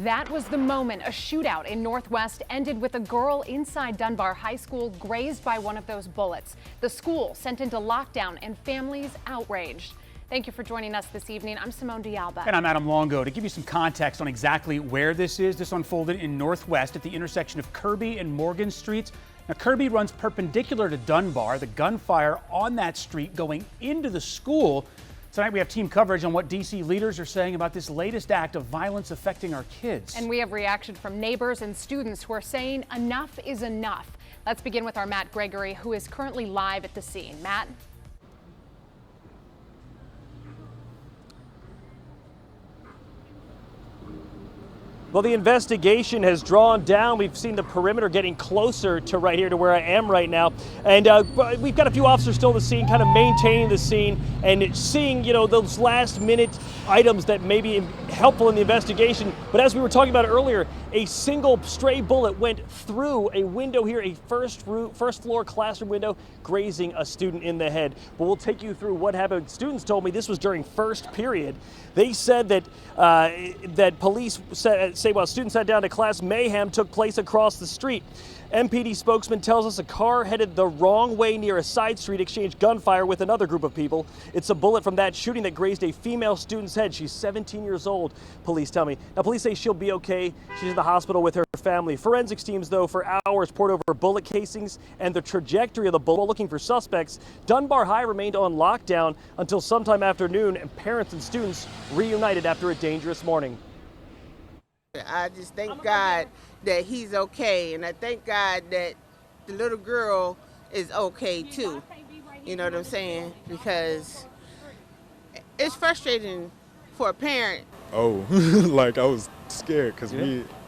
That was the moment a shootout in Northwest ended with a girl inside Dunbar High School grazed by one of those bullets. The school sent into lockdown and families outraged. Thank you for joining us this evening. I'm Simone D'Alba. And I'm Adam Longo. To give you some context on exactly where this is, this unfolded in Northwest at the intersection of Kirby and Morgan Streets. Now, Kirby runs perpendicular to Dunbar. The gunfire on that street going into the school. Tonight we have team coverage on what D.C. leaders are saying about this latest act of violence affecting our kids. And we have reaction from neighbors and students who are saying enough is enough. Let's begin with our Matt Gregory, who is currently live at the scene. Matt? Well, the investigation has drawn down. We've seen the perimeter getting closer to right here to where I am right now. And we've got a few officers still at the scene, kind of maintaining the scene and seeing, those last minute items that may be helpful in the investigation. But as we were talking about earlier, a single stray bullet went through a window here, a first floor classroom window, grazing a student in the head. But we'll take you through what happened. Students told me this was during first period. They said that that police say while students sat down to class, mayhem took place across the street. MPD spokesman tells us a car headed the wrong way near a side street exchanged gunfire with another group of people. It's a bullet from that shooting that grazed a female student's head. She's 17 years old, police tell me. Now, police say she'll be okay. She's in the hospital with her family. Forensics teams, though, for hours poured over bullet casings and the trajectory of the bullet looking for suspects. Dunbar High remained on lockdown until sometime afternoon, and parents and students reunited after a dangerous morning. I just thank God that he's okay, and I thank God that the little girl is okay too. You know what I'm saying? Because it's frustrating for a parent. Oh, like I was scared because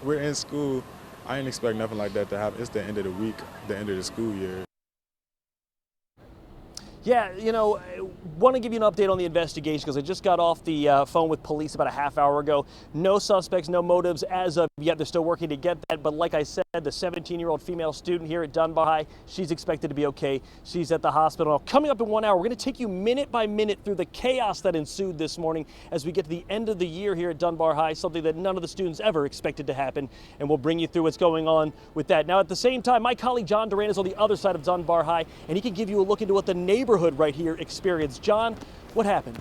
we're in school. I didn't expect nothing like that to happen. It's the end of the week, the end of the school year. Yeah, want to give you an update on the investigation because I just got off the phone with police about a half hour ago. No suspects, no motives as of yet. They're still working to get that. But like I said, the 17-year-old female student here at Dunbar High, she's expected to be okay. She's at the hospital. Coming up in 1 hour, we're going to take you minute by minute through the chaos that ensued this morning as we get to the end of the year here at Dunbar High, something that none of the students ever expected to happen. And we'll bring you through what's going on with that. Now, at the same time, my colleague John Duran is on the other side of Dunbar High, and he can give you a look into what the neighborhood right here experienced. John, what happened?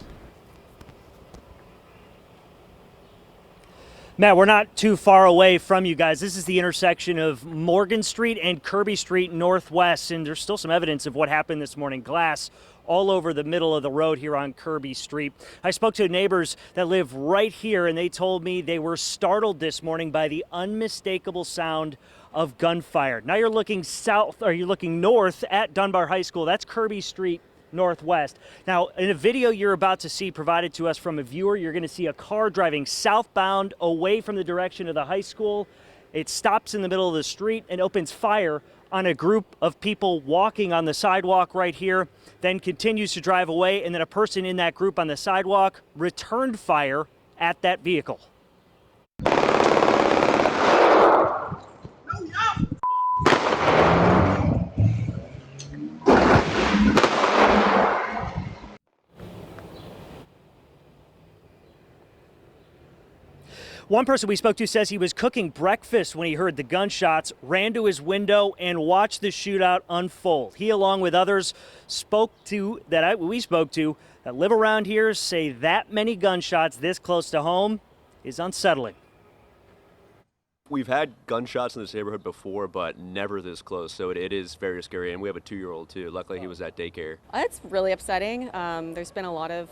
Matt, we're not too far away from you guys. This is the intersection of Morgan Street and Kirby Street Northwest, and there's still some evidence of what happened this morning. Glass all over the middle of the road here on Kirby Street. I spoke to neighbors that live right here, and they told me they were startled this morning by the unmistakable sound of gunfire. Now you're looking south, or you're looking north at Dunbar High School. That's Kirby Street Northwest. Now, in a video you're about to see provided to us from a viewer, you're going to see a car driving southbound away from the direction of the high school. It stops in the middle of the street and opens fire on a group of people walking on the sidewalk right here, then continues to drive away, and then a person in that group on the sidewalk returned fire at that vehicle. One person we spoke to says he was cooking breakfast when he heard the gunshots, ran to his window, and watched the shootout unfold. He, along with others we spoke to that live around here, say that many gunshots this close to home is unsettling. We've had gunshots in this neighborhood before, but never this close, so it is very scary, and we have a 2-year-old too. Luckily, he was at daycare. It's really upsetting. There's been a lot of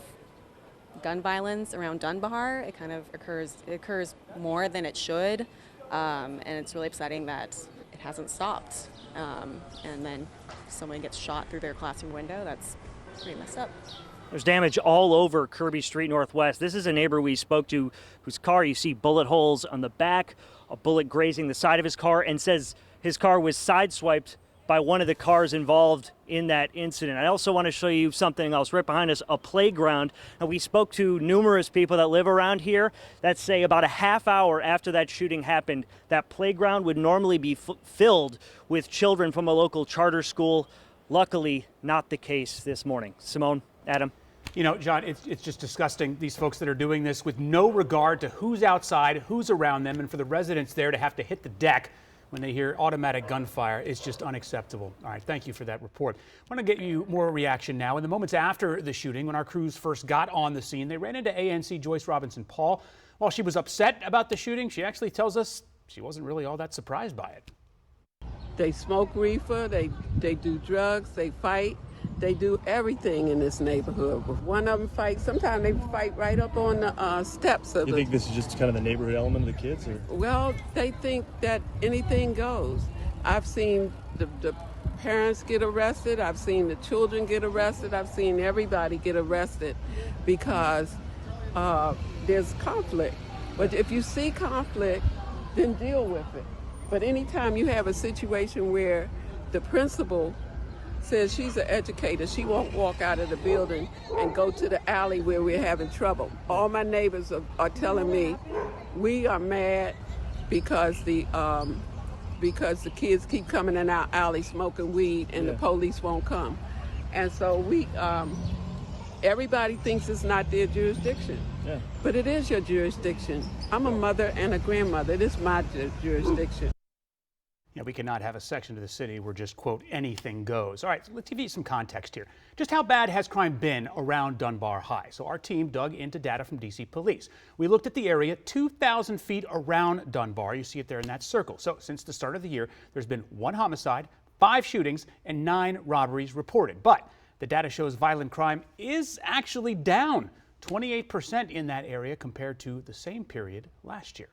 gun violence around Dunbar. It kind of occurs more than it should, and it's really upsetting that it hasn't stopped. And then someone gets shot through their classroom window. That's pretty messed up. There's damage all over Kirby Street Northwest. This is a neighbor we spoke to whose car, you see bullet holes on the back, a bullet grazing the side of his car, and says his car was sideswiped by one of the cars involved in that incident. I also want to show you something else right behind us, a playground. And we spoke to numerous people that live around here that say about a half hour after that shooting happened, that playground would normally be filled with children from a local charter school. Luckily, not the case this morning. Simone, Adam. You know, John, it's just disgusting, these folks that are doing this with no regard to who's outside, who's around them, and for the residents there to have to hit the deck when they hear automatic gunfire is just unacceptable. All right, thank you for that report. I want to get you more reaction now. In the moments after the shooting, when our crews first got on the scene, they ran into ANC Joyce Robinson Paul. While she was upset about the shooting, she actually tells us she wasn't really all that surprised by it. They smoke reefer, they do drugs, they fight, they do everything in this neighborhood. If one of them fights, sometimes they fight right up on the steps of You think this is just kind of the neighborhood element of the kids? Or? Well, they think that anything goes. I've seen the parents get arrested, I've seen the children get arrested, I've seen everybody get arrested because there's conflict. But if you see conflict, then deal with it. But anytime you have a situation where the principal says she's an educator, she won't walk out of the building and go to the alley where we're having trouble. All my neighbors are telling me we are mad because the kids keep coming in our alley smoking weed and the police won't come. And so everybody thinks it's not their jurisdiction. Yeah. But it is your jurisdiction. I'm a mother and a grandmother. It is my jurisdiction. Yeah, we cannot have a section of the city where just, quote, anything goes. All right, so let's give you some context here. Just how bad has crime been around Dunbar High? So our team dug into data from D.C. Police. We looked at the area 2,000 feet around Dunbar. You see it there in that circle. So since the start of the year, there's been 1 homicide, 5 shootings, and 9 robberies reported. But the data shows violent crime is actually down 28% in that area compared to the same period last year.